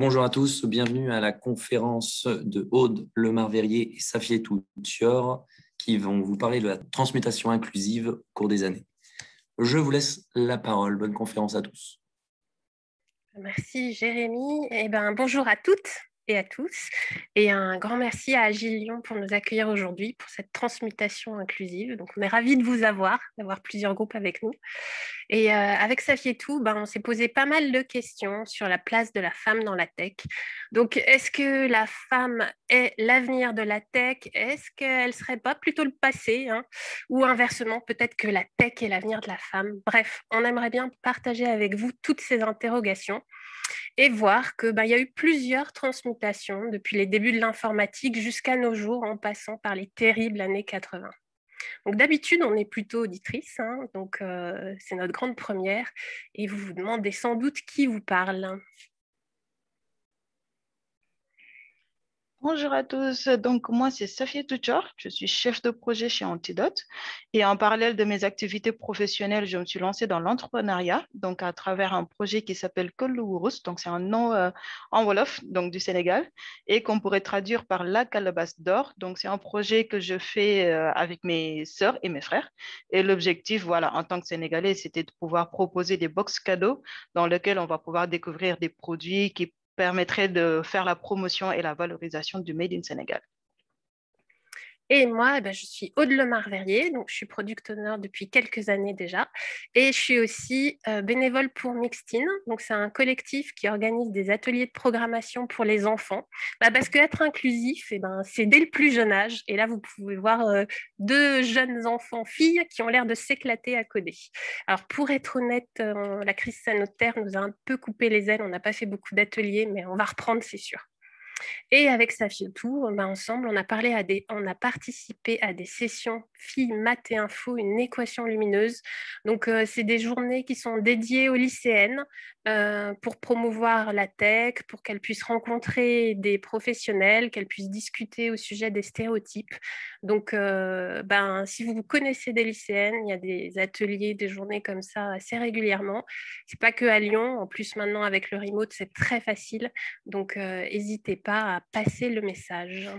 Bonjour à tous, bienvenue à la conférence de Aude Lemar-Verrier et Safietou Thior qui vont vous parler de la transmutation inclusive au cours des années. Je vous laisse la parole. Bonne conférence à tous. Merci Jérémy. Bonjour à toutes et à tous. Et un grand merci à Agile Lyon pour nous accueillir aujourd'hui pour cette transmutation inclusive. Donc, on est ravis de vous avoir, d'avoir plusieurs groupes avec nous. Et avec Safietou, on s'est posé pas mal de questions sur la place de la femme dans la tech. Donc, est-ce que la femme est l'avenir de la tech? Est-ce qu'elle ne serait pas plutôt le passé, hein? Ou inversement, peut-être que la tech est l'avenir de la femme? Bref, on aimerait bien partager avec vous toutes ces interrogations et voir que y a eu plusieurs transmutations depuis les débuts de l'informatique jusqu'à nos jours, en passant par les terribles années 80. Donc d'habitude, on est plutôt auditrice, hein, donc c'est notre grande première, et vous vous demandez sans doute qui vous parle. Bonjour à tous, donc moi c'est Safietou Thior, je suis chef de projet chez Antidote et en parallèle de mes activités professionnelles, je me suis lancée dans l'entrepreneuriat, donc à travers un projet qui s'appelle Kollouourous, donc c'est un nom en Wolof, donc du Sénégal, et qu'on pourrait traduire par la calebasse d'or, donc c'est un projet que je fais avec mes sœurs et mes frères, et l'objectif, voilà, en tant que Sénégalais, c'était de pouvoir proposer des box cadeaux dans lesquels on va pouvoir découvrir des produits qui permettrait de faire la promotion et la valorisation du Made in Sénégal. Et moi, je suis Aude Lemar-Verrier, donc je suis product owner depuis quelques années déjà. Et je suis aussi bénévole pour Mixtine. Donc c'est un collectif qui organise des ateliers de programmation pour les enfants. Parce qu'être inclusif, c'est dès le plus jeune âge. Et là, vous pouvez voir deux jeunes enfants, filles, qui ont l'air de s'éclater à coder. Alors pour être honnête, la crise sanitaire nous a un peu coupé les ailes. On n'a pas fait beaucoup d'ateliers, mais on va reprendre, c'est sûr. Et avec Safietou, ensemble, on a participé à des sessions filles, maths et info, une équation lumineuse. Donc, c'est des journées qui sont dédiées aux lycéennes pour promouvoir la tech, pour qu'elles puissent rencontrer des professionnels, qu'elles puissent discuter au sujet des stéréotypes. Donc, si vous connaissez des lycéennes, il y a des ateliers, des journées comme ça assez régulièrement. C'est pas que à Lyon. En plus, maintenant, avec le remote, c'est très facile. Donc, n'hésitez pas à passer le message.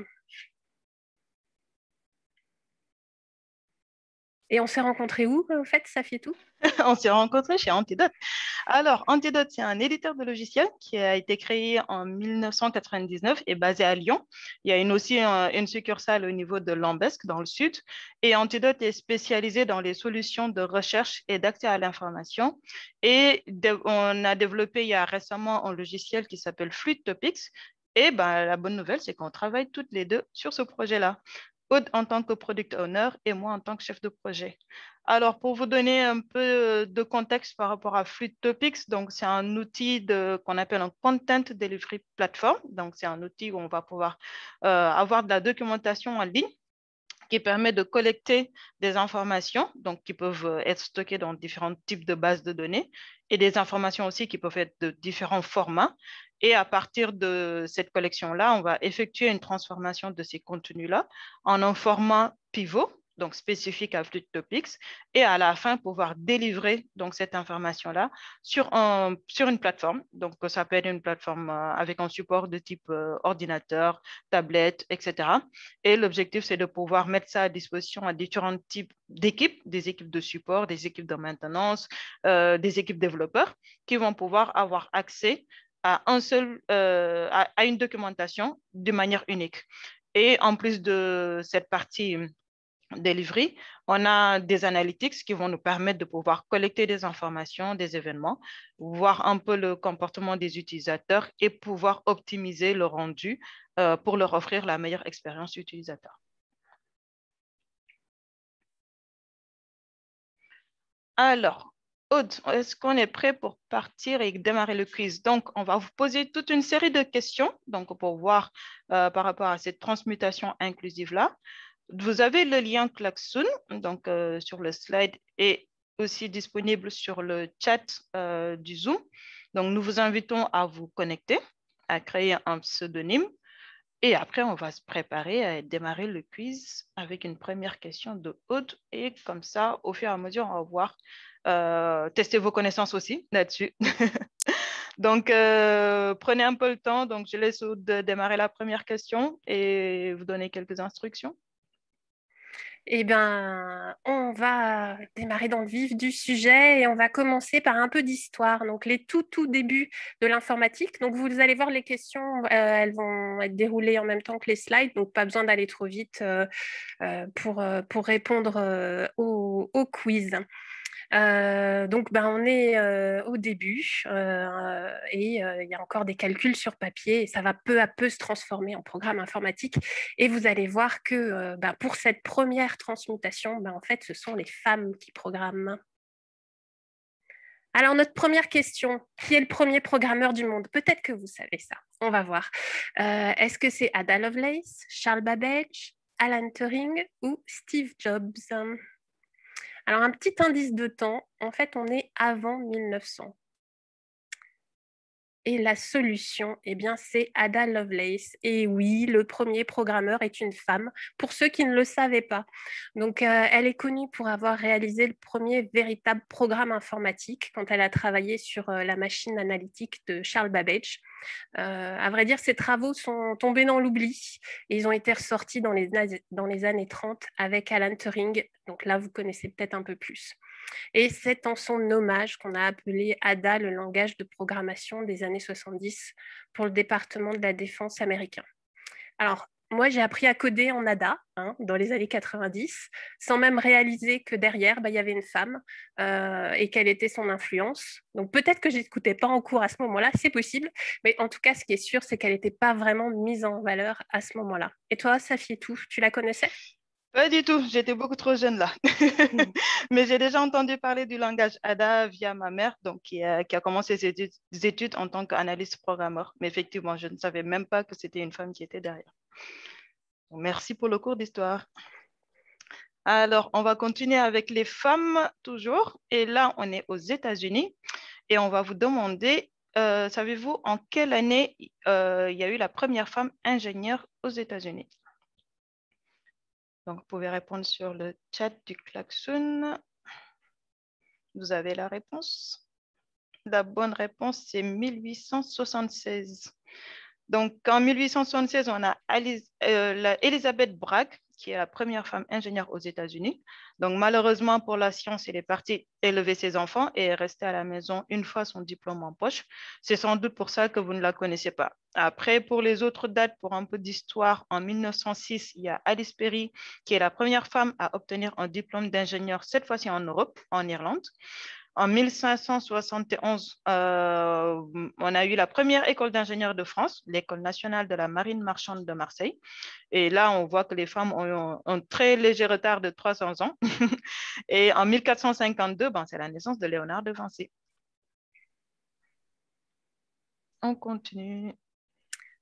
Et on s'est rencontrés où, en fait, Safietou? On s'est rencontrés chez Antidote. Alors, Antidote, c'est un éditeur de logiciels qui a été créé en 1999 et basé à Lyon. Il y a aussi une succursale au niveau de Lambesc, dans le sud. Et Antidote est spécialisé dans les solutions de recherche et d'accès à l'information. Et on a développé il y a récemment un logiciel qui s'appelle Fluid Topics. Et la bonne nouvelle, c'est qu'on travaille toutes les deux sur ce projet-là. Aude en tant que product owner et moi en tant que chef de projet. Alors, pour vous donner un peu de contexte par rapport à Fluid Topics, donc c'est un outil qu'on appelle un Content Delivery Platform. Donc, c'est un outil où on va pouvoir avoir de la documentation en ligne qui permet de collecter des informations, donc qui peuvent être stockées dans différents types de bases de données, et des informations aussi qui peuvent être de différents formats. Et à partir de cette collection-là, on va effectuer une transformation de ces contenus-là en un format pivot, donc spécifique à Fluid Topics, et à la fin pouvoir délivrer donc cette information-là sur une plateforme. Donc ça peut être une plateforme avec un support de type ordinateur, tablette, etc. Et l'objectif, c'est de pouvoir mettre ça à disposition à différents types d'équipes, des équipes de support, des équipes de maintenance, des équipes développeurs, qui vont pouvoir avoir accès à à une documentation de manière unique. Et en plus de cette partie delivery, on a des analytics qui vont nous permettre de pouvoir collecter des informations, des événements, voir un peu le comportement des utilisateurs et pouvoir optimiser le rendu pour leur offrir la meilleure expérience utilisateur. Alors, Aude, est-ce qu'on est prêt pour partir et démarrer le quiz? Donc, on va vous poser toute une série de questions donc, pour voir par rapport à cette transmutation inclusive-là. Vous avez le lien Klaxoon donc, sur le slide et aussi disponible sur le chat du Zoom. Donc, nous vous invitons à vous connecter, à créer un pseudonyme. Et après, on va se préparer à démarrer le quiz avec une première question de Aude. Et comme ça, au fur et à mesure, on va voir tester vos connaissances aussi là-dessus. Donc, prenez un peu le temps. Donc, je laisse Aude démarrer la première question et vous donner quelques instructions. Eh bien, on va démarrer dans le vif du sujet et on va commencer par un peu d'histoire. Donc, les tout débuts de l'informatique. Donc, vous allez voir les questions, elles vont être déroulées en même temps que les slides. Donc, pas besoin d'aller trop vite pour répondre au quiz. Donc, on est au début et il y a encore des calculs sur papier et ça va peu à peu se transformer en programme informatique. Et vous allez voir que pour cette première transmutation, en fait, ce sont les femmes qui programment. Alors, notre première question, qui est le premier programmeur du monde? Peut-être que vous savez ça, on va voir. Est-ce que c'est Ada Lovelace, Charles Babbage, Alan Turing ou Steve Jobs? Alors, un petit indice de temps, en fait, on est avant 1900. Et la solution, c'est Ada Lovelace. Et oui, le premier programmeur est une femme, pour ceux qui ne le savaient pas. Donc, elle est connue pour avoir réalisé le premier véritable programme informatique quand elle a travaillé sur la machine analytique de Charles Babbage. À vrai dire, ses travaux sont tombés dans l'oubli et ils ont été ressortis dans les années 30 avec Alan Turing. Donc là, vous connaissez peut-être un peu plus. Et c'est en son hommage qu'on a appelé Ada le langage de programmation des années 70 pour le département de la défense américain. Alors, moi, j'ai appris à coder en Ada dans les années 90, sans même réaliser que derrière, il y avait une femme et quelle était son influence. Donc, peut-être que je n'écoutais pas en cours à ce moment-là, c'est possible. Mais en tout cas, ce qui est sûr, c'est qu'elle n'était pas vraiment mise en valeur à ce moment-là. Et toi, Safi, tu la connaissais? Pas du tout, j'étais beaucoup trop jeune là. Mais j'ai déjà entendu parler du langage ADA via ma mère, donc qui a commencé ses études en tant qu'analyste programmeur. Mais effectivement, je ne savais même pas que c'était une femme qui était derrière. Donc, merci pour le cours d'histoire. Alors, on va continuer avec les femmes toujours. Et là, on est aux États-Unis et on va vous demander, savez-vous en quelle année il y a eu la première femme ingénieure aux États-Unis? Donc, vous pouvez répondre sur le chat du klaxon. Vous avez la réponse. La bonne réponse, c'est 1876. Donc, en 1876, on a Elizabeth Bragg, qui est la première femme ingénieure aux États-Unis. Donc, malheureusement pour la science, elle est partie élever ses enfants et est restée à la maison une fois son diplôme en poche. C'est sans doute pour ça que vous ne la connaissez pas. Après, pour les autres dates, pour un peu d'histoire, en 1906, il y a Alice Perry, qui est la première femme à obtenir un diplôme d'ingénieur, cette fois-ci en Europe, en Irlande. En 1571, on a eu la première école d'ingénieurs de France, l'École nationale de la marine marchande de Marseille. Et là, on voit que les femmes ont un très léger retard de 300 ans. Et en 1452, c'est la naissance de Léonard de Vinci. On continue.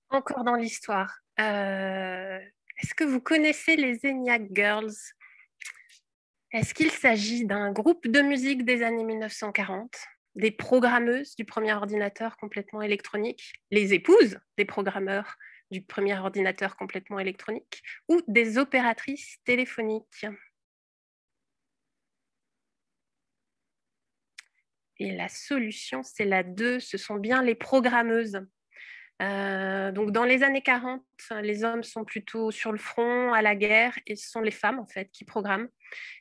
Encore dans l'histoire. Est-ce que vous connaissez les ENIAC Girls? Est-ce qu'il s'agit d'un groupe de musique des années 1940, des programmeuses du premier ordinateur complètement électronique, les épouses des programmeurs du premier ordinateur complètement électronique, ou des opératrices téléphoniques? Et la solution, c'est la 2, ce sont bien les programmeuses. Donc dans les années 40, les hommes sont plutôt sur le front, à la guerre, et ce sont les femmes en fait qui programment.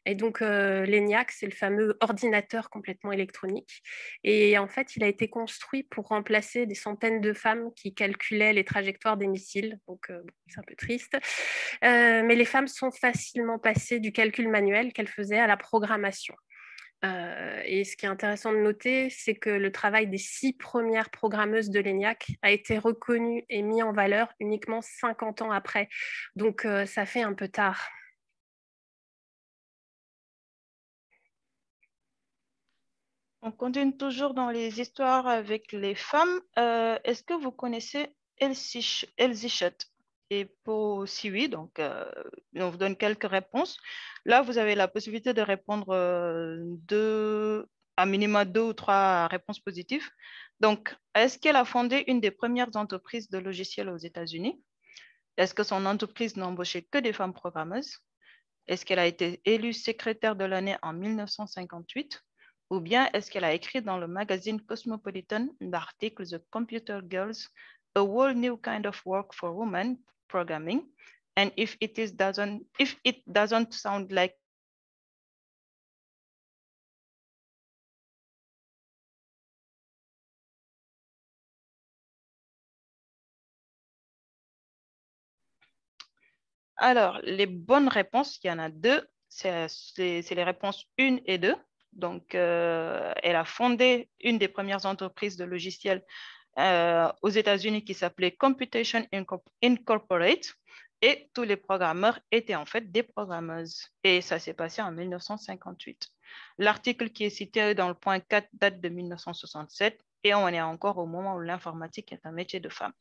Et donc l'ENIAC, c'est le fameux ordinateur complètement électronique. Et en fait, il a été construit pour remplacer des centaines de femmes qui calculaient les trajectoires des missiles. Donc c'est un peu triste. Mais les femmes sont facilement passées du calcul manuel qu'elles faisaient à la programmation. Et ce qui est intéressant de noter, c'est que le travail des 6 premières programmeuses de l'ENIAC a été reconnu et mis en valeur uniquement 50 ans après. Donc, ça fait un peu tard. On continue toujours dans les histoires avec les femmes. Est-ce que vous connaissez Elsie Schutt? Et si oui, donc on vous donne quelques réponses. Là, vous avez la possibilité de répondre à minima 2 ou 3 réponses positives. Donc, est-ce qu'elle a fondé une des premières entreprises de logiciels aux États-Unis? Est-ce que son entreprise n'embauchait que des femmes programmeuses? Est-ce qu'elle a été élue secrétaire de l'année en 1958? Ou bien est-ce qu'elle a écrit dans le magazine Cosmopolitan l'article The Computer Girls, a whole new kind of work for women programming, and if it doesn't sound like Alors, les bonnes réponses, il y en a deux. C'est les réponses 1 et 2. Donc, elle a fondé une des premières entreprises de logiciels aux États-Unis qui s'appelait Computation Incorporate. Et tous les programmeurs étaient en fait des programmeuses. Et ça s'est passé en 1958. L'article qui est cité dans le point 4 date de 1967 et on est encore au moment où l'informatique est un métier de femme.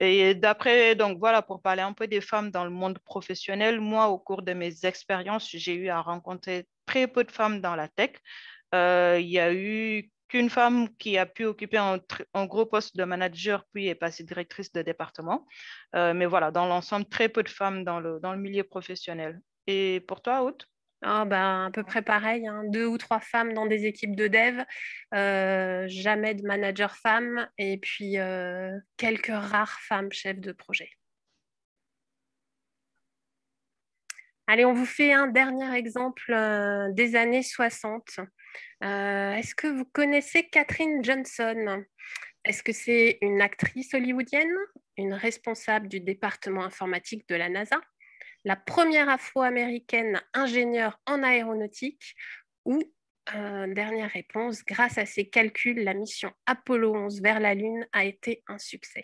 Et d'après, donc voilà, pour parler un peu des femmes dans le monde professionnel, moi, au cours de mes expériences, j'ai eu à rencontrer très peu de femmes dans la tech. Il y a eu qu'une femme qui a pu occuper un gros poste de manager, puis est passée directrice de département. Mais voilà, dans l'ensemble, très peu de femmes dans le milieu professionnel. Et pour toi, Aude? Ah, ben, à peu près pareil, hein. 2 ou 3 femmes dans des équipes de dev, jamais de manager femme, et puis quelques rares femmes chefs de projet. Allez, on vous fait un dernier exemple des années 60. Est-ce que vous connaissez Katherine Johnson? Est-ce que c'est une actrice hollywoodienne, une responsable du département informatique de la NASA, la première afro-américaine ingénieure en aéronautique ou, dernière réponse, grâce à ses calculs, la mission Apollo 11 vers la Lune a été un succès?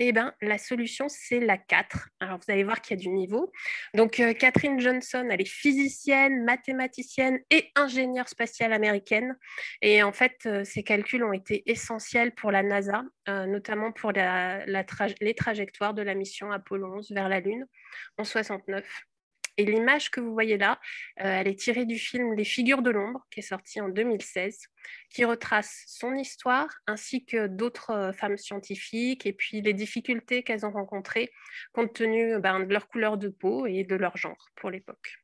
Eh bien, la solution, c'est la 4. Alors, vous allez voir qu'il y a du niveau. Donc, Katherine Johnson, elle est physicienne, mathématicienne et ingénieure spatiale américaine. Et en fait, ses calculs ont été essentiels pour la NASA, notamment pour les trajectoires de la mission Apollo 11 vers la Lune en 69. Et l'image que vous voyez là, elle est tirée du film Les Figures de l'ombre, qui est sorti en 2016, qui retrace son histoire ainsi que d'autres femmes scientifiques et puis les difficultés qu'elles ont rencontrées compte tenu de leur couleur de peau et de leur genre pour l'époque.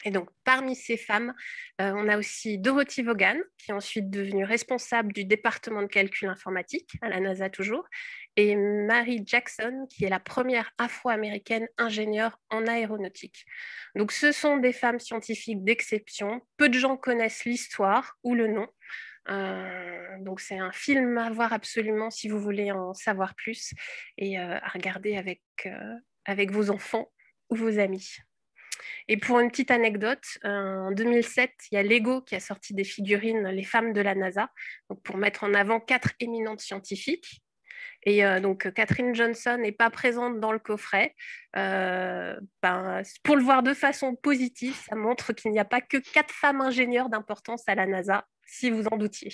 Et donc, parmi ces femmes, on a aussi Dorothy Vaughan, qui est ensuite devenue responsable du département de calcul informatique, à la NASA toujours, et Mary Jackson, qui est la première afro-américaine ingénieure en aéronautique. Donc, ce sont des femmes scientifiques d'exception. Peu de gens connaissent l'histoire ou le nom. Donc, c'est un film à voir absolument si vous voulez en savoir plus et à regarder avec vos enfants ou vos amis. Et pour une petite anecdote, en 2007, il y a Lego qui a sorti des figurines Les femmes de la NASA, donc pour mettre en avant 4 éminentes scientifiques. Et donc, Katherine Johnson n'est pas présente dans le coffret. Pour le voir de façon positive, ça montre qu'il n'y a pas que 4 femmes ingénieures d'importance à la NASA, si vous en doutiez.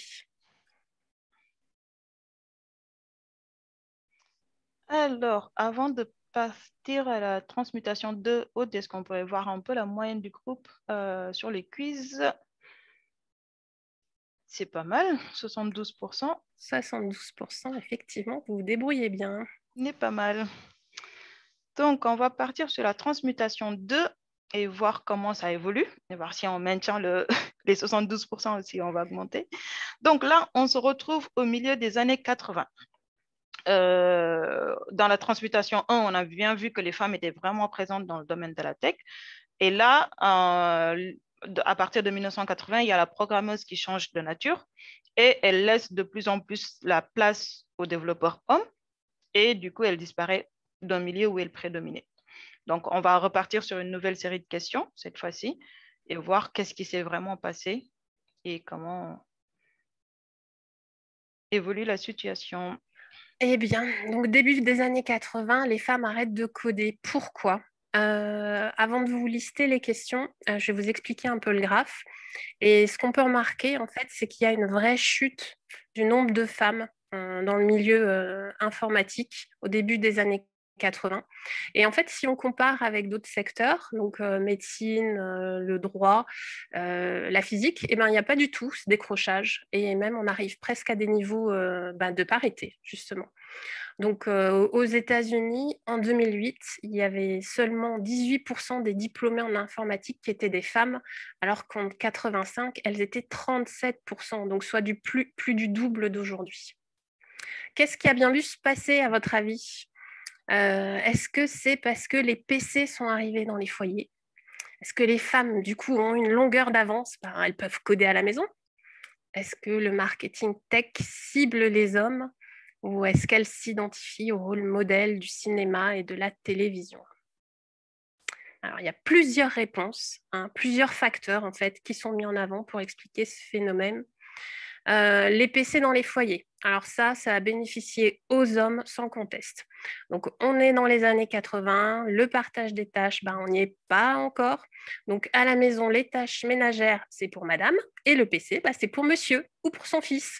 Alors, avant de partir à la transmutation de Aude, est-ce qu'on pourrait voir un peu la moyenne du groupe sur les quiz? C'est pas mal, 72%. 72%, effectivement, vous vous débrouillez bien. N'est pas mal. Donc, on va partir sur la transmutation 2 et voir comment ça évolue, et voir si on maintient les 72% aussi, on va augmenter. Donc là, on se retrouve au milieu des années 80. Dans la transmutation 1, on a bien vu que les femmes étaient vraiment présentes dans le domaine de la tech. Et là, à partir de 1980, il y a la programmeuse qui change de nature et elle laisse de plus en plus la place aux développeurs hommes et du coup, elle disparaît d'un milieu où elle prédominait. Donc, on va repartir sur une nouvelle série de questions cette fois-ci et voir qu'est-ce qui s'est vraiment passé et comment évolue la situation. Eh bien, donc début des années 80, les femmes arrêtent de coder. Pourquoi? Avant de vous lister les questions, je vais vous expliquer un peu le graphe. Et ce qu'on peut remarquer, en fait, c'est qu'il y a une vraie chute du nombre de femmes dans le milieu informatique au début des années 80. Et en fait, si on compare avec d'autres secteurs, donc médecine, le droit, la physique, eh ben, il n'y a pas du tout ce décrochage. Et même, on arrive presque à des niveaux de parité, justement. Donc, aux États-Unis, en 2008, il y avait seulement 18% des diplômés en informatique qui étaient des femmes, alors qu'en 85, elles étaient 37%, donc soit plus du double d'aujourd'hui. Qu'est-ce qui a bien dû se passer, à votre avis? Est-ce que c'est parce que les PC sont arrivés dans les foyers? Est-ce que les femmes, du coup, ont une longueur d'avance? Elles peuvent coder à la maison. Est-ce que le marketing tech cible les hommes ou est-ce qu'elles s'identifient au rôle modèle du cinéma et de la télévision? Alors, il y a plusieurs réponses, plusieurs facteurs en fait, qui sont mis en avant pour expliquer ce phénomène. Les PC dans les foyers. Alors ça a bénéficié aux hommes sans conteste. Donc, on est dans les années 80, le partage des tâches, on n'y est pas encore. Donc, à la maison, les tâches ménagères, c'est pour madame, et le PC, c'est pour monsieur ou pour son fils.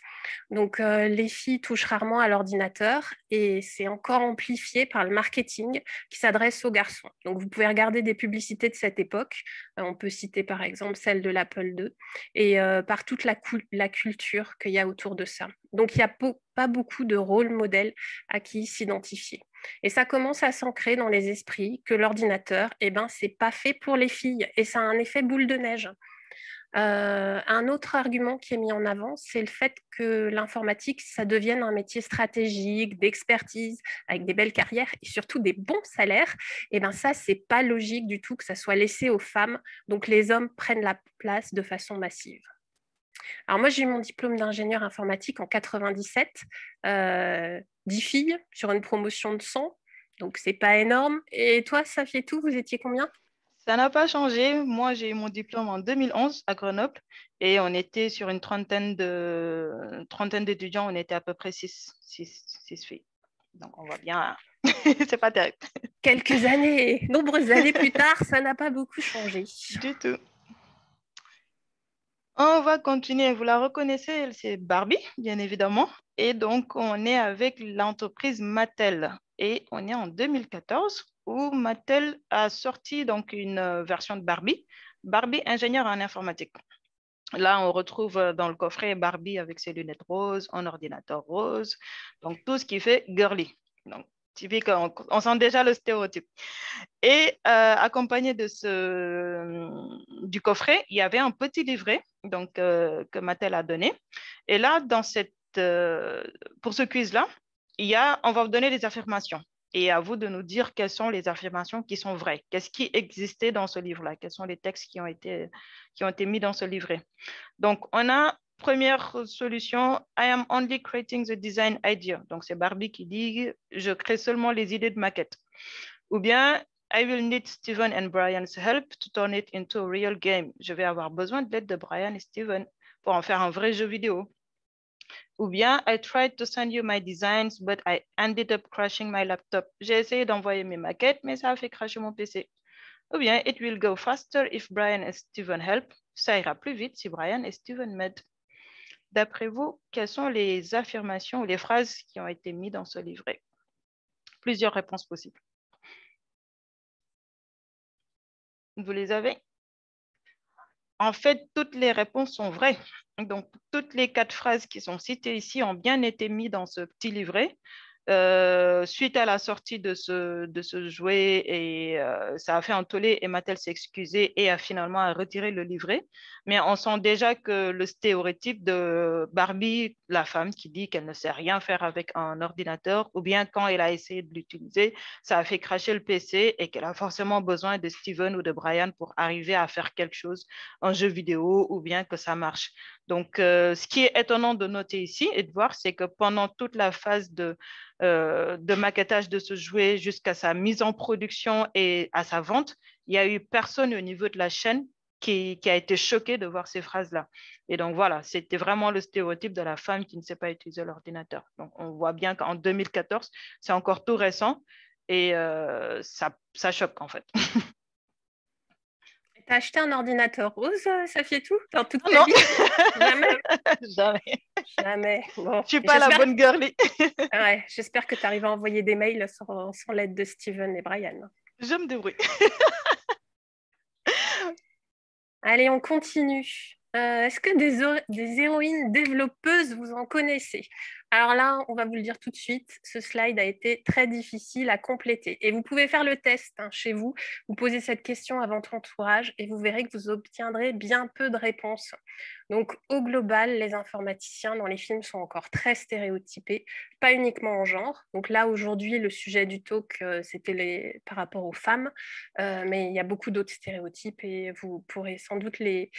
Donc, les filles touchent rarement à l'ordinateur et c'est encore amplifié par le marketing qui s'adresse aux garçons. Donc, vous pouvez regarder des publicités de cette époque. On peut citer par exemple celle de l'Apple II et par toute la culture qu'il y a autour de ça. Donc, il n'y a pas beaucoup de rôle modèle à qui s'identifier. Et ça commence à s'ancrer dans les esprits que l'ordinateur, c'est pas fait pour les filles et ça a un effet boule de neige. Un autre argument qui est mis en avant, c'est le fait que l'informatique, ça devienne un métier stratégique, d'expertise, avec des belles carrières et surtout des bons salaires. Et ça, c'est pas logique du tout que ça soit laissé aux femmes. Donc, les hommes prennent la place de façon massive. Alors, moi, j'ai eu mon diplôme d'ingénieur informatique en 97, 10 filles sur une promotion de 100. Donc, c'est pas énorme. Et toi, Safi, tout, vous étiez combien? Ça n'a pas changé. Moi, j'ai eu mon diplôme en 2011 à Grenoble et on était sur une trentaine d'étudiants. On était à peu près 6 filles. Donc, on voit bien, c'est pas terrible. Quelques années, nombreuses années plus tard, ça n'a pas beaucoup changé. Du tout. On va continuer. Vous la reconnaissez, c'est Barbie, bien évidemment. Et donc, on est avec l'entreprise Mattel. Et on est en 2014 où Mattel a sorti donc une version de Barbie, Barbie ingénieur en informatique. Là, on retrouve dans le coffret Barbie avec ses lunettes roses, un ordinateur rose, donc tout ce qui fait girly. Donc, typique, on sent déjà le stéréotype. Et accompagné du coffret, il y avait un petit livret donc, que Mattel a donné. Et là, pour ce quiz-là, on va vous donner des affirmations. Et à vous de nous dire quelles sont les affirmations qui sont vraies. Qu'est-ce qui existait dans ce livre-là? Quels sont les textes qui ont été mis dans ce livret? Donc, on a première solution, I am only creating the design idea. Donc, c'est Barbie qui dit, je crée seulement les idées de maquette. Ou bien, I will need Steven and Brian's help to turn it into a real game. Je vais avoir besoin de l'aide de Brian et Steven pour en faire un vrai jeu vidéo. Ou bien, I tried to send you my designs, but I ended up crashing my laptop. J'ai essayé d'envoyer mes maquettes, mais ça a fait crasher mon PC. Ou bien, it will go faster if Brian and Steven help. Ça ira plus vite si Brian et Steven m'aident. D'après vous, quelles sont les affirmations ou les phrases qui ont été mises dans ce livret? Plusieurs réponses possibles. Vous les avez? En fait, toutes les réponses sont vraies. Donc, toutes les 4 phrases qui sont citées ici ont bien été mises dans ce petit livret. Suite à la sortie de ce jouet, et ça a fait un tollé et Mattel s'est excusé et a finalement retiré le livret. Mais on sent déjà que le stéréotype de Barbie, la femme qui dit qu'elle ne sait rien faire avec un ordinateur, ou bien quand elle a essayé de l'utiliser, ça a fait cracher le PC et qu'elle a forcément besoin de Steven ou de Brian pour arriver à faire quelque chose, un jeu vidéo, ou bien que ça marche. Donc, ce qui est étonnant de noter ici et de voir, c'est que pendant toute la phase de maquettage de ce jouet jusqu'à sa mise en production et à sa vente, il n'y a eu personne au niveau de la chaîne qui a été choqué de voir ces phrases-là. Et donc, voilà, c'était vraiment le stéréotype de la femme qui ne sait pas utiliser l'ordinateur. Donc, on voit bien qu'en 2014, c'est encore tout récent et ça choque, en fait. T'as acheté un ordinateur rose, ça fait tout dans toute ta Non. vie? Jamais. Jamais. Jamais. Bon. Je suis pas la bonne girly. Ouais, j'espère que tu arrives à envoyer des mails sans l'aide de Steven et Brian. Je me débrouille. Allez, on continue. Est-ce que des héroïnes développeuses, vous en connaissez? Alors là, on va vous le dire tout de suite, ce slide a été très difficile à compléter. Et vous pouvez faire le test chez vous, vous posez cette question à votre entourage et vous verrez que vous obtiendrez bien peu de réponses. Donc au global, les informaticiens dans les films sont encore très stéréotypés, pas uniquement en genre. Donc là, aujourd'hui, le sujet du talk, c'était par rapport aux femmes, mais il y a beaucoup d'autres stéréotypes et vous pourrez sans doute les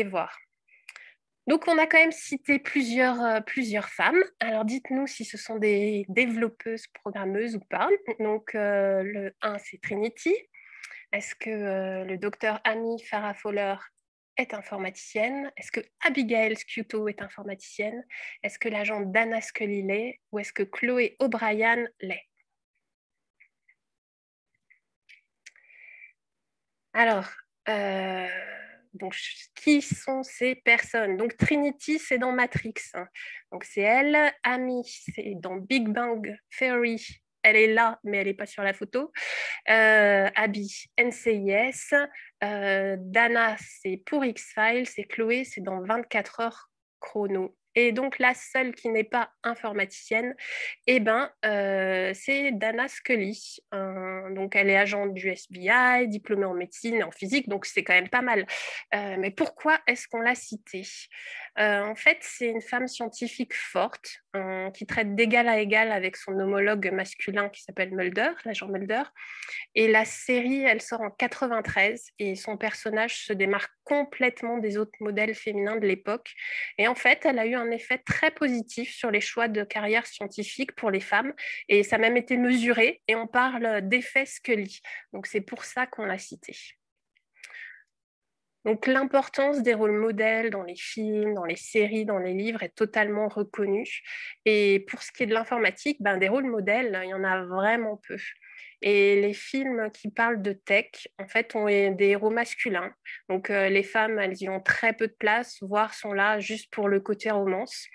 voir. Donc, on a quand même cité plusieurs femmes. Alors, dites-nous si ce sont des développeuses, programmeuses ou pas. Donc, le 1, c'est Trinity. Est-ce que le docteur Amy Farrah Fowler est informaticienne? Est-ce que Abigail Sciuto est informaticienne? Est-ce que l'agent Dana Scully l'est? Ou est-ce que Chloé O'Brien l'est? Alors, donc, qui sont ces personnes? Donc, Trinity, c'est dans Matrix. Donc, c'est elle. Amy, c'est dans Big Bang Theory. Elle est là, mais elle n'est pas sur la photo. Abby, NCIS. Dana, c'est pour X-Files. Et Chloé, c'est dans 24 heures chrono. Et donc, la seule qui n'est pas informaticienne, c'est Dana Scully. Donc, elle est agent du FBI, diplômée en médecine et en physique, donc c'est quand même pas mal. Mais pourquoi est-ce qu'on l'a citée? En fait, c'est une femme scientifique forte qui traite d'égal à égal avec son homologue masculin qui s'appelle Mulder, l'agent Mulder. Et la série, elle sort en 93 et son personnage se démarque complètement des autres modèles féminins de l'époque. Et en fait, elle a eu un effet très positif sur les choix de carrière scientifique pour les femmes et ça a même été mesuré et on parle d'effet Scully. Donc c'est pour ça qu'on l'a cité. Donc l'importance des rôles modèles dans les films, dans les séries, dans les livres est totalement reconnue. Et pour ce qui est de l'informatique, des rôles modèles, il y en a vraiment peu. Et les films qui parlent de tech, en fait, ont des héros masculins. Donc les femmes, elles y ont très peu de place, voire sont là juste pour le côté romance.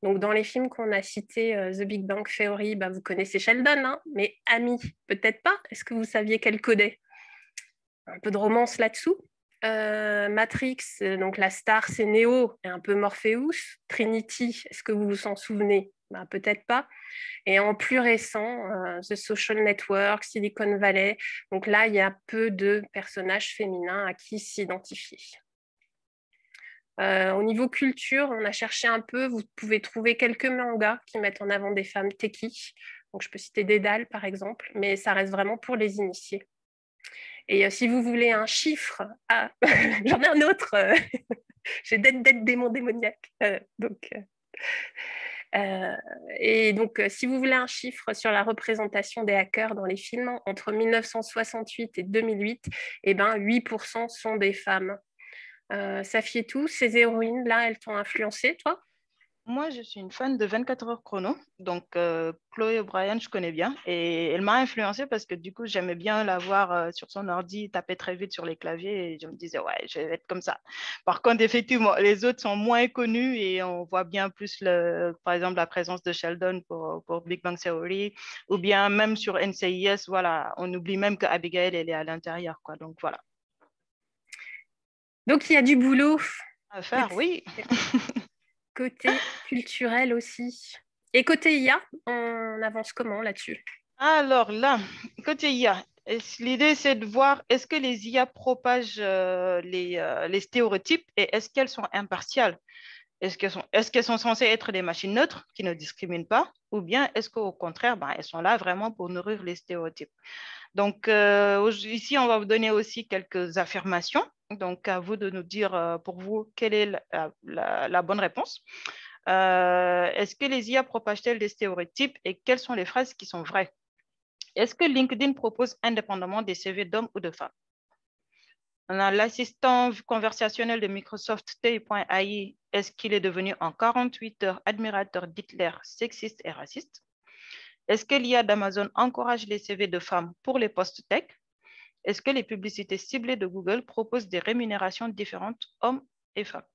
Donc dans les films qu'on a cités, The Big Bang Theory, vous connaissez Sheldon, mais Amy, peut-être pas. Est-ce que vous saviez qu'elle codait? Un peu de romance là-dessous. Matrix, donc la star, c'est Neo et un peu Morpheus. Trinity, est-ce que vous vous en souvenez? Peut-être pas. Et en plus récent, The Social Network, Silicon Valley. Donc là, il y a peu de personnages féminins à qui s'identifier. Au niveau culture, on a cherché un peu. Vous pouvez trouver quelques mangas qui mettent en avant des femmes techie. Donc je peux citer Dédale, par exemple, mais ça reste vraiment pour les initiés. Et si vous voulez un chiffre, j'en ai un autre, j'ai d'être démon démoniaque. Et donc, si vous voulez un chiffre sur la représentation des hackers dans les films, entre 1968 et 2008, 8% sont des femmes. Safietou, ces héroïnes-là, elles t'ont influencé, toi? Moi, je suis une fan de 24 heures chrono. Donc, Chloé O'Brien, je connais bien. Et elle m'a influencée parce que du coup, j'aimais bien la voir sur son ordi, taper très vite sur les claviers. Et je me disais, ouais, je vais être comme ça. Par contre, effectivement, les autres sont moins connus et on voit bien plus, par exemple, la présence de Sheldon pour Big Bang Theory. Ou bien même sur NCIS, voilà, on oublie même qu'Abigail, elle est à l'intérieur, quoi. Donc, voilà. Donc, il y a du boulot. À faire, oui. Côté culturel aussi. Et côté IA, on avance comment là-dessus? Alors là, côté IA, l'idée c'est de voir est-ce que les IA propagent les stéréotypes et est-ce qu'elles sont impartiales? Est-ce qu'elles sont censées être des machines neutres qui ne discriminent pas ou bien est-ce qu'au contraire, elles sont là vraiment pour nourrir les stéréotypes? Donc ici, on va vous donner aussi quelques affirmations. Donc à vous de nous dire pour vous quelle est la bonne réponse. Est-ce que les IA propagent-elles des stéréotypes et quelles sont les phrases qui sont vraies? Est-ce que LinkedIn propose indépendamment des CV d'hommes ou de femmes? On a l'assistant conversationnel de Microsoft, Tay.ai. Est-ce qu'il est devenu en 48 heures admirateur d'Hitler, sexiste et raciste? Est-ce que l'IA d'Amazon encourage les CV de femmes pour les postes tech? Est-ce que les publicités ciblées de Google proposent des rémunérations différentes hommes et femmes?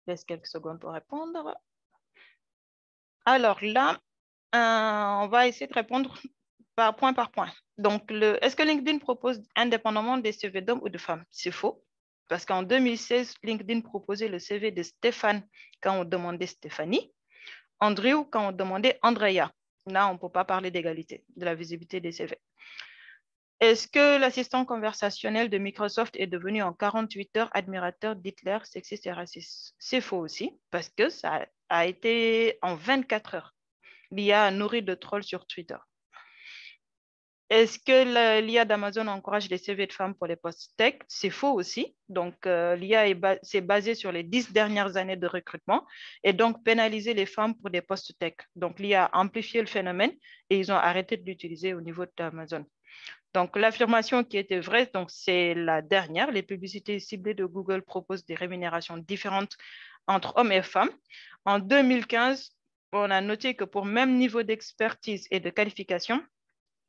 Je laisse quelques secondes pour répondre. Alors là, on va essayer de répondre par point. Donc, est-ce que LinkedIn propose indépendamment des CV d'hommes ou de femmes? C'est faux. Parce qu'en 2016, LinkedIn proposait le CV de Stéphane quand on demandait Stéphanie. Andrew quand on demandait Andrea. Là, on ne peut pas parler d'égalité, de la visibilité des CV. Est-ce que l'assistant conversationnel de Microsoft est devenu en 48 heures admirateur d'Hitler, sexiste et raciste? C'est faux aussi, parce que ça a été en 24 heures. L'IA a nourri de trolls sur Twitter. Est-ce que l'IA d'Amazon encourage les CV de femmes pour les postes tech? C'est faux aussi. Donc, l'IA s'est basée sur les 10 dernières années de recrutement et donc pénaliser les femmes pour des postes tech. Donc, l'IA a amplifié le phénomène et ils ont arrêté de l'utiliser au niveau d'Amazon. Donc, l'affirmation qui était vraie, c'est la dernière. Les publicités ciblées de Google proposent des rémunérations différentes entre hommes et femmes. En 2015, on a noté que pour même niveau d'expertise et de qualification,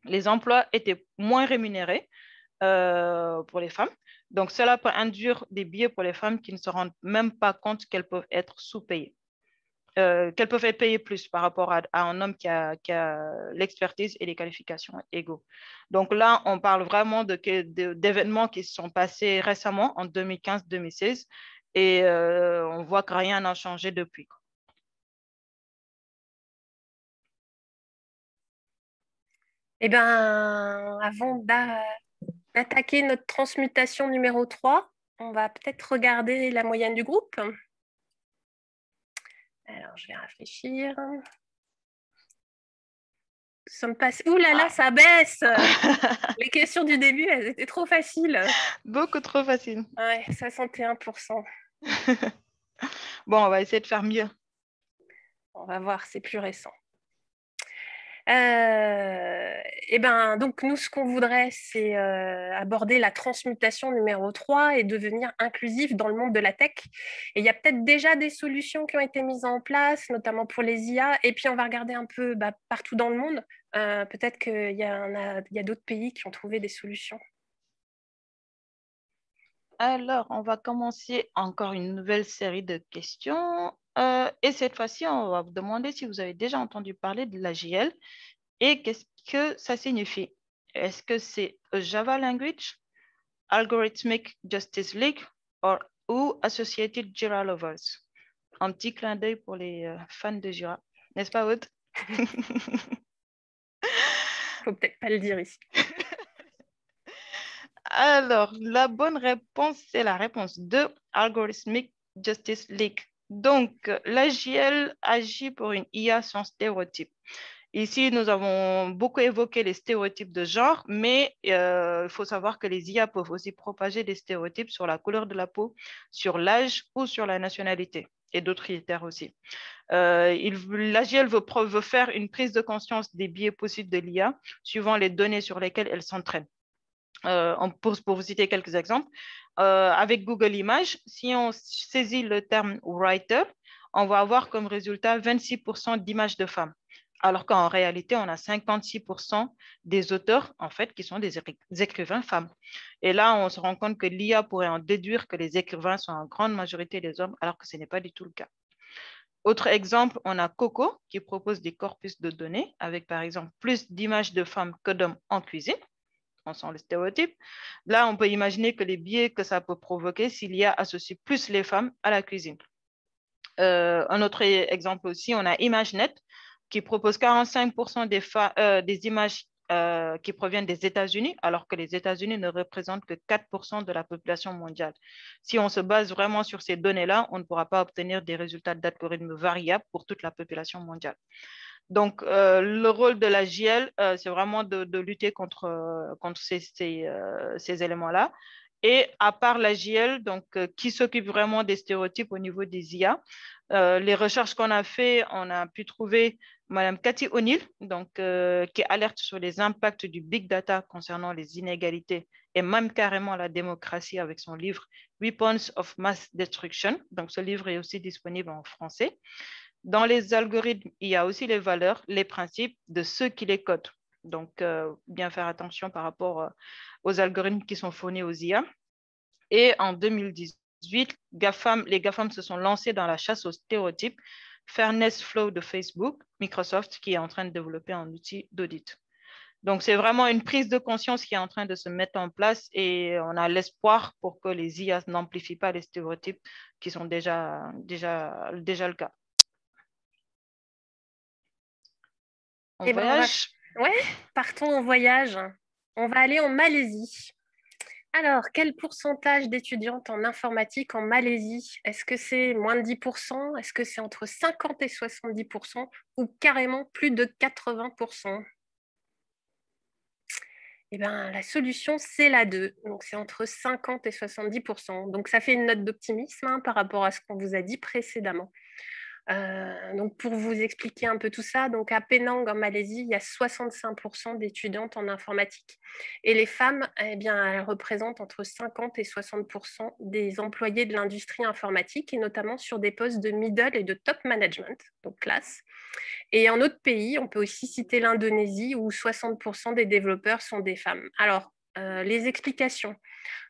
les emplois étaient moins rémunérés pour les femmes. Donc, cela peut induire des biais pour les femmes qui ne se rendent même pas compte qu'elles peuvent être sous-payées. Qu'elles peuvent être payées plus par rapport à un homme qui a l'expertise et les qualifications égaux. Donc là, on parle vraiment d'événements qui se sont passés récemment en 2015-2016 et on voit que rien n'a changé depuis. Eh bien, avant d'attaquer notre transmutation numéro 3, on va peut-être regarder la moyenne du groupe. Alors, je vais réfléchir. Ouh là là, ça baisse. Les questions du début, elles étaient trop faciles. Beaucoup trop faciles. Ouais, 61%. Bon, on va essayer de faire mieux. On va voir, c'est plus récent. Et ben, donc nous, ce qu'on voudrait, c'est aborder la transmutation numéro 3 et devenir inclusif dans le monde de la tech. Et il y a peut-être déjà des solutions qui ont été mises en place, notamment pour les IA. Et puis, on va regarder un peu partout dans le monde. Peut-être qu'il y a d'autres pays qui ont trouvé des solutions. Alors, on va commencer encore une nouvelle série de questions. Et cette fois-ci, on va vous demander si vous avez déjà entendu parler de l'AGL et qu'est-ce que ça signifie. Est-ce que c'est a Java language, Algorithmic Justice League ou Associated Jira Lovers? Un petit clin d'œil pour les fans de Jira. N'est-ce pas, Aude? Faut peut-être pas le dire ici. Alors, la bonne réponse, c'est la réponse 2, Algorithmic Justice League. Donc, l'AGL agit pour une IA sans stéréotype. Ici, nous avons beaucoup évoqué les stéréotypes de genre, mais il faut savoir que les IA peuvent aussi propager des stéréotypes sur la couleur de la peau, sur l'âge ou sur la nationalité et d'autres critères aussi. L'AGL veut faire une prise de conscience des biais possibles de l'IA suivant les données sur lesquelles elle s'entraîne. Pour vous citer quelques exemples, avec Google Images, si on saisit le terme writer, on va avoir comme résultat 26% d'images de femmes, alors qu'en réalité, on a 56% des auteurs, en fait, qui sont des écrivains femmes. Et là, on se rend compte que l'IA pourrait en déduire que les écrivains sont en grande majorité des hommes, alors que ce n'est pas du tout le cas. Autre exemple, on a Coco, qui propose des corpus de données avec, par exemple, plus d'images de femmes que d'hommes en cuisine. On sent le stéréotype. Là, on peut imaginer que les biais que ça peut provoquer s'il y a associé plus les femmes à la cuisine. Un autre exemple aussi, on a ImageNet qui propose 45% des images qui proviennent des États-Unis, alors que les États-Unis ne représentent que 4% de la population mondiale. Si on se base vraiment sur ces données-là, on ne pourra pas obtenir des résultats d'algorithmes variables pour toute la population mondiale. Donc, le rôle de la JL, c'est vraiment de lutter contre ces éléments-là. Et à part la JL, donc, qui s'occupe vraiment des stéréotypes au niveau des IA, les recherches qu'on a fait, on a pu trouver Madame Cathy O'Neill, donc, qui alerte sur les impacts du big data concernant les inégalités et même carrément la démocratie avec son livre Weapons of Mass Destruction. Donc, ce livre est aussi disponible en français. Dans les algorithmes, il y a aussi les valeurs, les principes de ceux qui les codent. Donc, bien faire attention par rapport aux algorithmes qui sont fournis aux IA. Et en 2018, les GAFAM se sont lancés dans la chasse aux stéréotypes. Fairness Flow de Facebook, Microsoft, qui est en train de développer un outil d'audit. Donc, c'est vraiment une prise de conscience qui est en train de se mettre en place et on a l'espoir pour que les IA n'amplifient pas les stéréotypes qui sont déjà le cas. On Eh ben, voyage. Ouais, partons en voyage. On va aller en Malaisie. Alors, quel pourcentage d'étudiantes en informatique en Malaisie? Est-ce que c'est moins de 10%? Est-ce que c'est entre 50 et 70% ou carrément plus de 80%? Eh bien, la solution, c'est la 2. Donc, c'est entre 50 et 70%. Donc, ça fait une note d'optimisme par rapport à ce qu'on vous a dit précédemment. Donc pour vous expliquer un peu tout ça, donc à Penang en Malaisie, il y a 65% d'étudiantes en informatique. Et les femmes, eh bien, elles représentent entre 50 et 60% des employés de l'industrie informatique, et notamment sur des postes de middle et de top management, donc classe. Et en autre pays, on peut aussi citer l'Indonésie, où 60% des développeurs sont des femmes. Alors, les explications.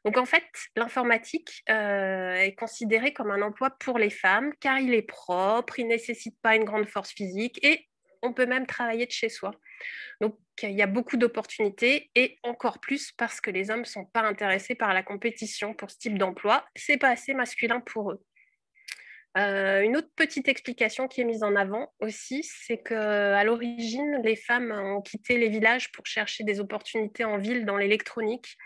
Donc en fait, l'informatique est considérée comme un emploi pour les femmes car il est propre, il ne nécessite pas une grande force physique et on peut même travailler de chez soi. Donc il y a beaucoup d'opportunités et encore plus parce que les hommes ne sont pas intéressés par la compétition pour ce type d'emploi. Ce n'est pas assez masculin pour eux. Une autre petite explication qui est mise en avant aussi, c'est qu'à l'origine, les femmes ont quitté les villages pour chercher des opportunités en ville dans l'électronique,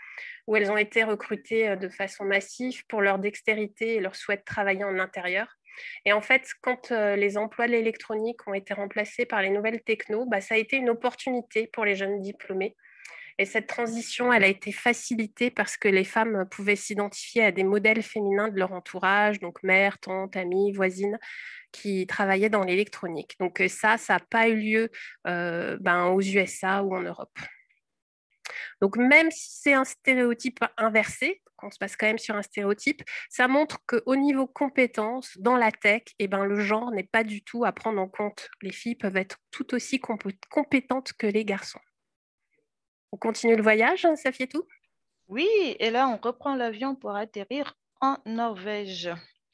où elles ont été recrutées de façon massive pour leur dextérité et leur souhait de travailler en intérieur. Et en fait, quand les emplois de l'électronique ont été remplacés par les nouvelles technos, ça a été une opportunité pour les jeunes diplômés. Et cette transition, elle a été facilitée parce que les femmes pouvaient s'identifier à des modèles féminins de leur entourage, donc mères, tantes, amies, voisines, qui travaillaient dans l'électronique. Donc ça n'a pas eu lieu aux USA ou en Europe. Donc même si c'est un stéréotype inversé, on se passe quand même sur un stéréotype, ça montre qu'au niveau compétences, dans la tech, le genre n'est pas du tout à prendre en compte. Les filles peuvent être tout aussi compétentes que les garçons. On continue le voyage, Safietou? Oui, et là, on reprend l'avion pour atterrir en Norvège.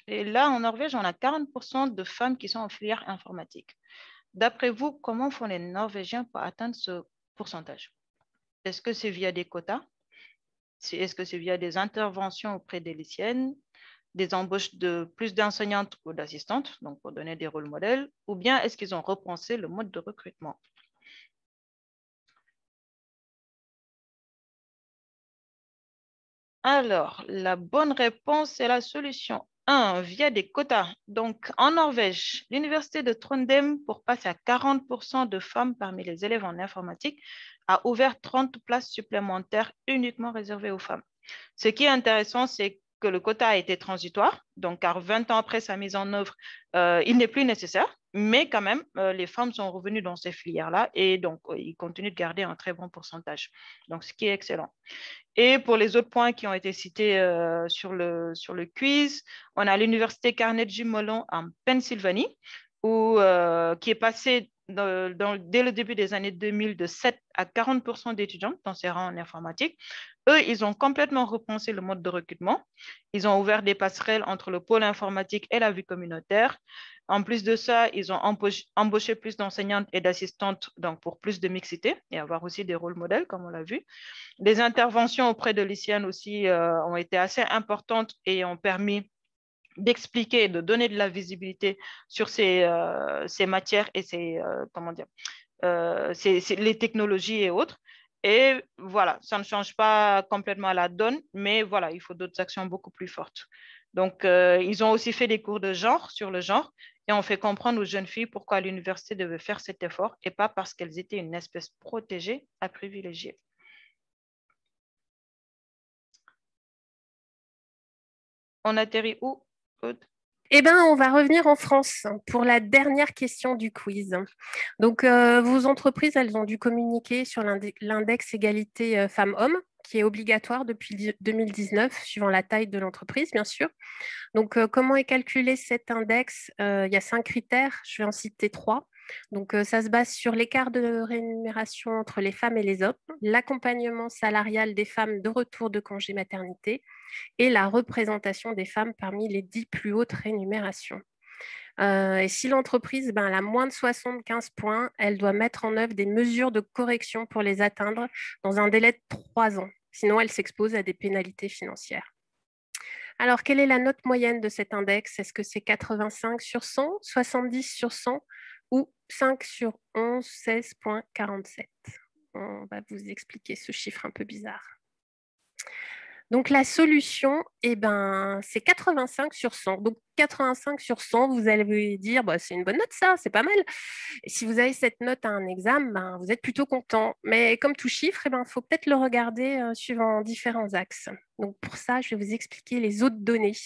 Et là, en Norvège, on a 40% de femmes qui sont en filière informatique. D'après vous, comment font les Norvégiens pour atteindre ce pourcentage? Est-ce que c'est via des quotas? Est-ce que c'est via des interventions auprès des lycéennes, des embauches de plus d'enseignantes ou d'assistantes, donc pour donner des rôles modèles, ou bien est-ce qu'ils ont repensé le mode de recrutement? Alors, la bonne réponse, c'est la solution 1, via des quotas. Donc, en Norvège, l'université de Trondheim, pour passer à 40% de femmes parmi les élèves en informatique, a ouvert 30 places supplémentaires uniquement réservées aux femmes. Ce qui est intéressant, c'est que le quota a été transitoire, donc car 20 ans après sa mise en œuvre, il n'est plus nécessaire, mais quand même, les femmes sont revenues dans ces filières-là et donc ils continuent de garder un très bon pourcentage, donc ce qui est excellent. Et pour les autres points qui ont été cités sur le quiz, on a l'université Carnegie Mellon en Pennsylvanie, qui est passé dès le début des années 2000 de 7 à 40% d'étudiants dans ces rangs en informatique. Eux, ils ont complètement repensé le mode de recrutement. Ils ont ouvert des passerelles entre le pôle informatique et la vie communautaire. En plus de ça, ils ont embauché plus d'enseignantes et d'assistantes donc pour plus de mixité et avoir aussi des rôles modèles, comme on l'a vu. Les interventions auprès de lycéennes aussi ont été assez importantes et ont permis d'expliquer, de donner de la visibilité sur ces matières et les technologies et autres. Et voilà, ça ne change pas complètement la donne, mais voilà, il faut d'autres actions beaucoup plus fortes. Donc, ils ont aussi fait des cours de genre sur le genre et on fait comprendre aux jeunes filles pourquoi l'université devait faire cet effort et pas parce qu'elles étaient une espèce protégée à privilégier. On atterrit où, Aude? On va revenir en France pour la dernière question du quiz. Donc, vos entreprises, elles ont dû communiquer sur l'index égalité femmes-hommes, qui est obligatoire depuis 2019, suivant la taille de l'entreprise, bien sûr. Donc, comment est calculé cet index? Il y a 5 critères, je vais en citer 3. Donc, ça se base sur l'écart de rémunération entre les femmes et les hommes, l'accompagnement salarial des femmes de retour de congé maternité et la représentation des femmes parmi les 10 plus hautes rémunérations. Et si l'entreprise a moins de 75 points, elle doit mettre en œuvre des mesures de correction pour les atteindre dans un délai de 3 ans. Sinon, elle s'expose à des pénalités financières. Alors, quelle est la note moyenne de cet index? Est-ce que c'est 85 sur 100, 70 sur 100 ou 5 sur 11, 16,47. On va vous expliquer ce chiffre un peu bizarre. Donc, la solution, c'est 85 sur 100. Donc, 85 sur 100, vous allez dire, bah, c'est une bonne note, ça, c'est pas mal. Et si vous avez cette note à un examen, vous êtes plutôt content. Mais comme tout chiffre, il faut peut-être le regarder suivant différents axes. Donc, pour ça, je vais vous expliquer les autres données.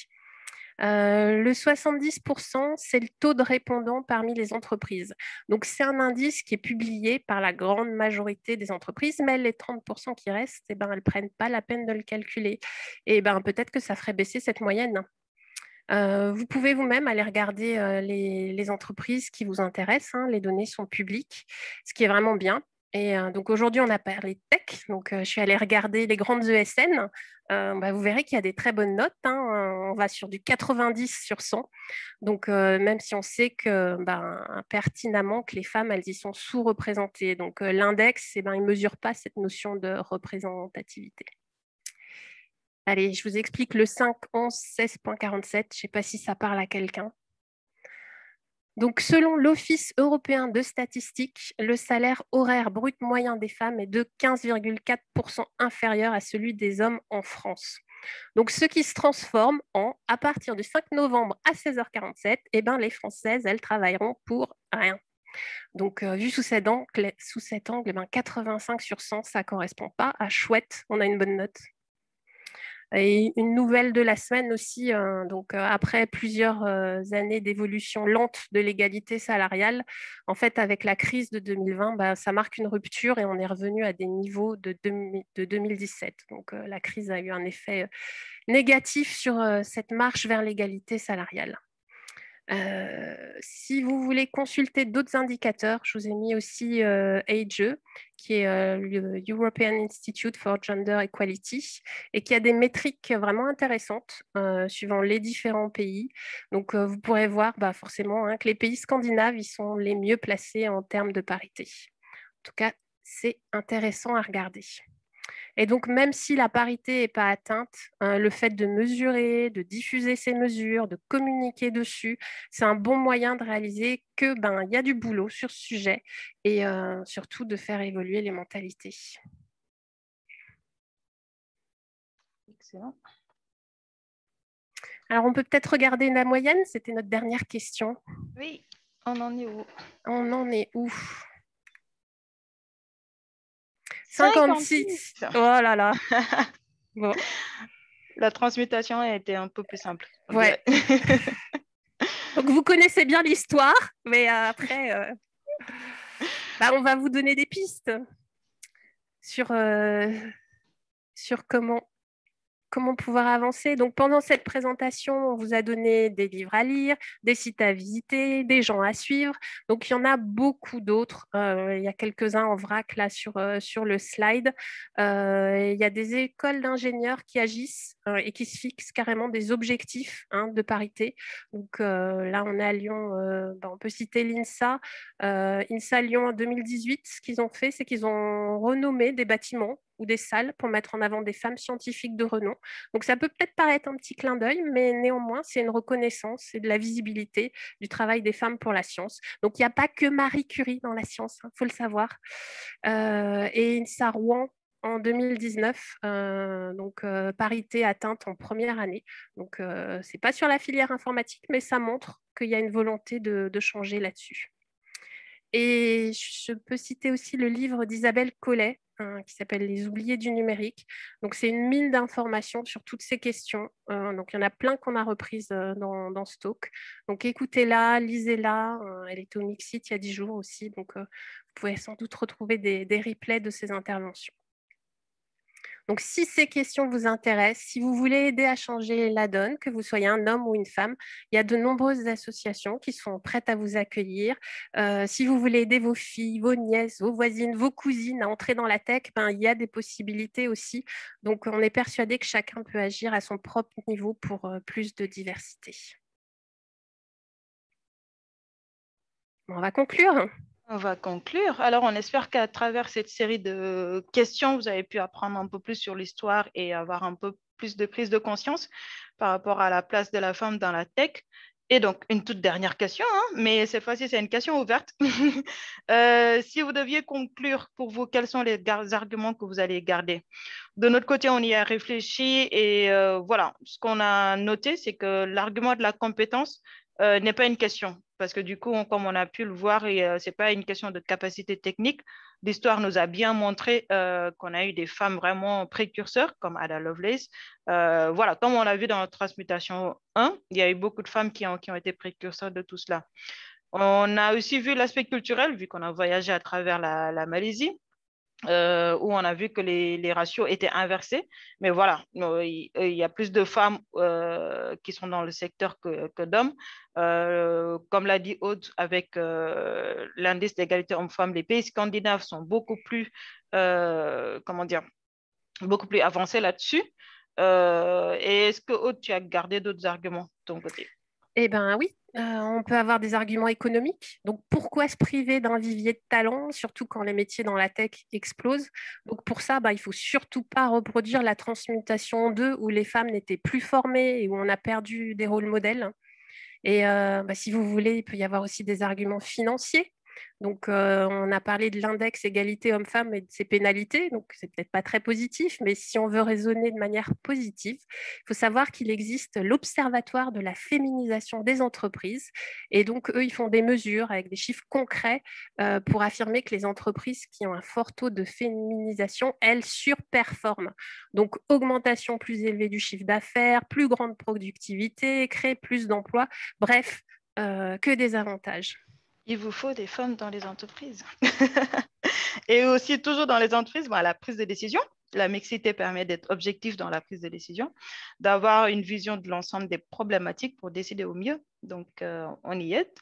Le 70%, c'est le taux de répondants parmi les entreprises. Donc, c'est un indice qui est publié par la grande majorité des entreprises, mais les 30% qui restent, elles ne prennent pas la peine de le calculer. Et peut-être que ça ferait baisser cette moyenne. Vous pouvez vous-même aller regarder les entreprises qui vous intéressent. Les données sont publiques, ce qui est vraiment bien. Et donc aujourd'hui, on a parlé de tech. Donc, je suis allée regarder les grandes ESN. Vous verrez qu'il y a des très bonnes notes. On va sur du 90 sur 100. Donc, même si on sait que pertinemment que les femmes, elles y sont sous-représentées. Donc, l'index, il ne mesure pas cette notion de représentativité. Allez, je vous explique le 5, 11, 16,47. Je ne sais pas si ça parle à quelqu'un. Donc, selon l'Office européen de statistique, le salaire horaire brut moyen des femmes est de 15,4% inférieur à celui des hommes en France. Donc, ce qui se transforme à partir du 5 novembre à 16h47, les Françaises, elles travailleront pour rien. Donc, vu sous cet angle, 85 sur 100, ça ne correspond pas à chouette, on a une bonne note. Et une nouvelle de la semaine aussi, après plusieurs années d'évolution lente de l'égalité salariale, en fait, avec la crise de 2020, ça marque une rupture et on est revenu à des niveaux de 2017. Donc, la crise a eu un effet négatif sur cette marche vers l'égalité salariale. Si vous voulez consulter d'autres indicateurs, je vous ai mis aussi AGE, qui est le European Institute for Gender Equality, et qui a des métriques vraiment intéressantes suivant les différents pays. Donc, vous pourrez voir forcément que les pays scandinaves, ils sont les mieux placés en termes de parité. En tout cas, c'est intéressant à regarder. Et donc, même si la parité n'est pas atteinte, le fait de mesurer, de diffuser ces mesures, de communiquer dessus, c'est un bon moyen de réaliser qu'il y a du boulot sur ce sujet et surtout de faire évoluer les mentalités. Excellent. Alors, on peut peut-être regarder la moyenne. C'était notre dernière question. Oui, on en est où? On en est où? 56. Oh là là. Bon. La transmutation a été un peu plus simple. Ouais. Donc, vous connaissez bien l'histoire, mais après, on va vous donner des pistes sur comment pouvoir avancer. Donc, pendant cette présentation, on vous a donné des livres à lire, des sites à visiter, des gens à suivre. Donc, il y en a beaucoup d'autres. Il y a quelques-uns en vrac là sur le slide. Il y a des écoles d'ingénieurs qui agissent et qui se fixent carrément des objectifs de parité. Donc, là, on est à Lyon. On peut citer l'INSA. INSA Lyon en 2018, ce qu'ils ont fait, c'est qu'ils ont renommé des bâtiments ou des salles pour mettre en avant des femmes scientifiques de renom. Donc, ça peut peut-être paraître un petit clin d'œil, mais néanmoins, c'est une reconnaissance et de la visibilité du travail des femmes pour la science. Donc, il n'y a pas que Marie Curie dans la science, faut le savoir. Et INSA Rouen, en 2019, parité atteinte en première année. Donc, ce n'est pas sur la filière informatique, mais ça montre qu'il y a une volonté de changer là-dessus. Et je peux citer aussi le livre d'Isabelle Collet, qui s'appelle Les oubliés du numérique. Donc, c'est une mine d'informations sur toutes ces questions. Donc, il y en a plein qu'on a reprises dans ce talk. Donc, écoutez-la, lisez-la. Elle était au Mixit il y a 10 jours aussi. Donc, vous pouvez sans doute retrouver des replays de ces interventions. Donc, si ces questions vous intéressent, si vous voulez aider à changer la donne, que vous soyez un homme ou une femme, il y a de nombreuses associations qui sont prêtes à vous accueillir. Si vous voulez aider vos filles, vos nièces, vos voisines, vos cousines à entrer dans la tech, il y a des possibilités aussi. Donc, on est persuadé que chacun peut agir à son propre niveau pour plus de diversité. On va conclure. On va conclure. Alors, on espère qu'à travers cette série de questions, vous avez pu apprendre un peu plus sur l'histoire et avoir un peu plus de prise de conscience par rapport à la place de la femme dans la tech. Et donc, une toute dernière question, hein, mais cette fois-ci, c'est une question ouverte. Si vous deviez conclure pour vous, quels sont les arguments que vous allez garder? De notre côté, on y a réfléchi et voilà, ce qu'on a noté, c'est que l'argument de la compétence n'est pas une question. Parce que du coup, comme on a pu le voir, ce n'est pas une question de capacité technique. L'histoire nous a bien montré qu'on a eu des femmes vraiment précurseurs, comme Ada Lovelace. Voilà, comme on l'a vu dans la Transmutation 1, il y a eu beaucoup de femmes qui ont été précurseurs de tout cela. On a aussi vu l'aspect culturel, vu qu'on a voyagé à travers la Malaisie. Où on a vu que les ratios étaient inversés. Mais voilà, il y a plus de femmes qui sont dans le secteur que d'hommes. Comme l'a dit Aude, avec l'indice d'égalité hommes-femmes, les pays scandinaves sont beaucoup plus, comment dire, beaucoup plus avancés là-dessus. Et est-ce que Aude, tu as gardé d'autres arguments de ton côté? Eh bien oui, on peut avoir des arguments économiques. Donc pourquoi se priver d'un vivier de talents, surtout quand les métiers dans la tech explosent? Donc pour ça, il ne faut surtout pas reproduire la transmutation 2 où les femmes n'étaient plus formées et où on a perdu des rôles modèles. Et si vous voulez, il peut y avoir aussi des arguments financiers. Donc, on a parlé de l'index égalité homme-femme et de ses pénalités. Donc, c'est peut-être pas très positif, mais si on veut raisonner de manière positive, il faut savoir qu'il existe l'Observatoire de la féminisation des entreprises. Et donc, eux, ils font des mesures avec des chiffres concrets pour affirmer que les entreprises qui ont un fort taux de féminisation, elles surperforment. Donc, augmentation plus élevée du chiffre d'affaires, plus grande productivité, créer plus d'emplois. Bref, que des avantages. Il vous faut des femmes dans les entreprises. Et aussi, toujours dans les entreprises, la prise de décision. La mixité permet d'être objectif dans la prise de décision, d'avoir une vision de l'ensemble des problématiques pour décider au mieux. Donc, on y est.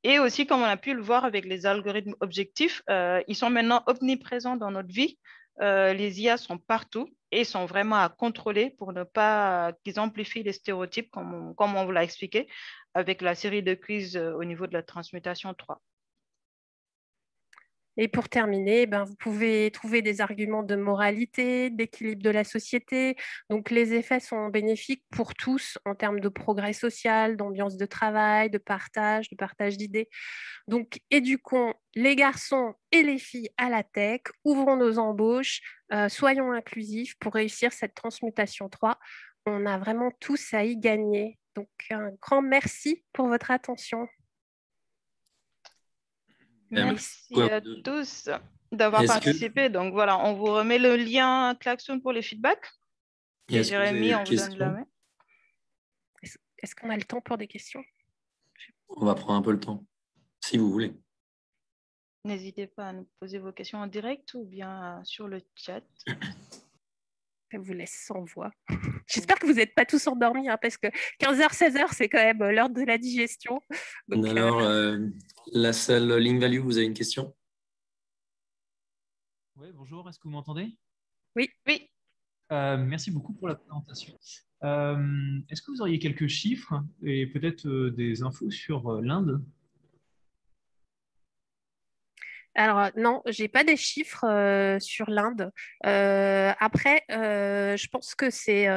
Et aussi, comme on a pu le voir avec les algorithmes objectifs, ils sont maintenant omniprésents dans notre vie. Les IA sont partout et sont vraiment à contrôler pour ne pas qu'ils amplifient les stéréotypes, comme on vous l'a expliqué, avec la série de quiz au niveau de la transmutation 3. Et pour terminer, vous pouvez trouver des arguments de moralité, d'équilibre de la société. Donc, les effets sont bénéfiques pour tous en termes de progrès social, d'ambiance de travail, de partage d'idées. Donc, éduquons les garçons et les filles à la tech, ouvrons nos embauches, soyons inclusifs pour réussir cette transmutation 3. On a vraiment tous à y gagner. Donc, un grand merci pour votre attention. Merci à tous d'avoir participé. Donc voilà, on vous remet le lien Klaxon pour les feedbacks. Et Jérémy, on vous donne la main. Est-ce qu'on a le temps pour des questions? On va prendre un peu le temps, si vous voulez. N'hésitez pas à nous poser vos questions en direct ou bien sur le chat. Je vous laisse sans voix. J'espère que vous n'êtes pas tous endormis, parce que 15h, 16h, c'est quand même l'heure de la digestion. Donc, alors, la salle Link Value, vous avez une question? Oui, bonjour, est-ce que vous m'entendez? Oui. Merci beaucoup pour la présentation. Est-ce que vous auriez quelques chiffres et peut-être des infos sur l'Inde? Alors non, j'ai pas des chiffres sur l'Inde. Après, je pense que c'est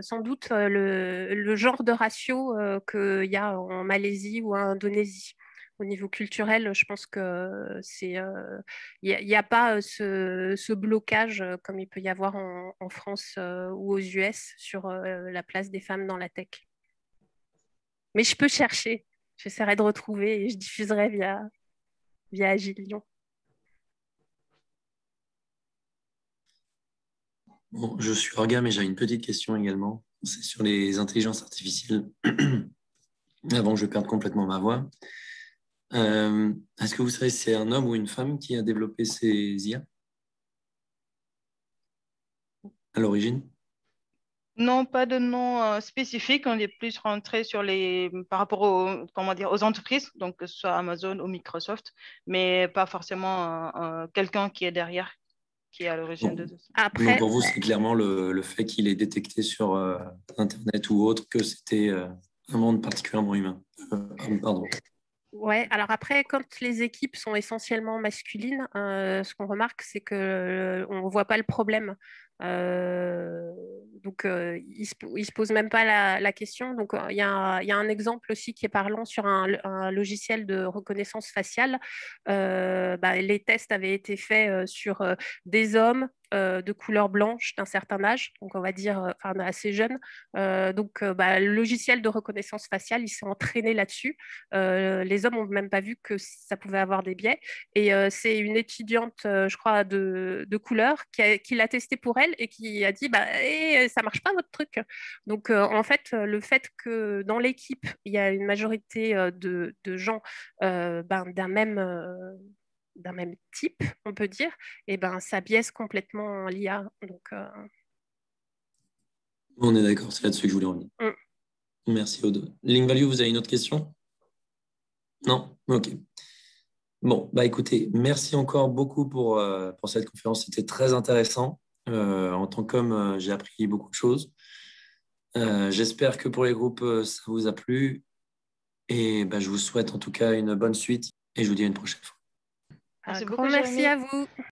sans doute le genre de ratio qu'il y a en Malaisie ou en Indonésie. Au niveau culturel, je pense que c'est il y a pas ce blocage comme il peut y avoir en France ou aux US sur la place des femmes dans la tech. Mais je peux chercher. J'essaierai de retrouver et je diffuserai via Agile Lyon. Bon, je suis Orga, mais j'ai une petite question également. C'est sur les intelligences artificielles. Avant que je perde complètement ma voix. Est-ce que vous savez si c'est un homme ou une femme qui a développé ces IA à l'origine? Non, pas de nom spécifique. On est plus rentré par rapport aux entreprises, donc que ce soit Amazon ou Microsoft, mais pas forcément quelqu'un qui est derrière, qui est à l'origine de tout ça. Après, donc pour vous, c'est clairement le fait qu'il est détecté sur Internet ou autre que c'était un monde particulièrement humain. Pardon. Ouais, alors après, quand les équipes sont essentiellement masculines, ce qu'on remarque, c'est qu'on ne voit pas le problème. Donc, il se pose même pas la question. Donc, il y a un exemple aussi qui est parlant sur un logiciel de reconnaissance faciale. Les tests avaient été faits sur des hommes de couleur blanche d'un certain âge, donc on va dire assez jeune. Le logiciel de reconnaissance faciale, il s'est entraîné là-dessus. Les hommes n'ont même pas vu que ça pouvait avoir des biais. Et c'est une étudiante, je crois, de couleur qui l'a testé pour elle et qui a dit ça marche pas votre truc. Donc en fait, le fait que dans l'équipe, il y a une majorité de gens d'un même type, on peut dire, et ça biaise complètement l'IA. Donc, On est d'accord, c'est là-dessus que je voulais revenir. Merci, Aude. Link Value, vous avez une autre question? Non? Ok. Bon, écoutez, merci encore beaucoup pour cette conférence. C'était très intéressant. En tant qu'homme, j'ai appris beaucoup de choses. J'espère que pour les groupes, ça vous a plu. Et je vous souhaite en tout cas une bonne suite et je vous dis à une prochaine fois. Un grand merci à vous.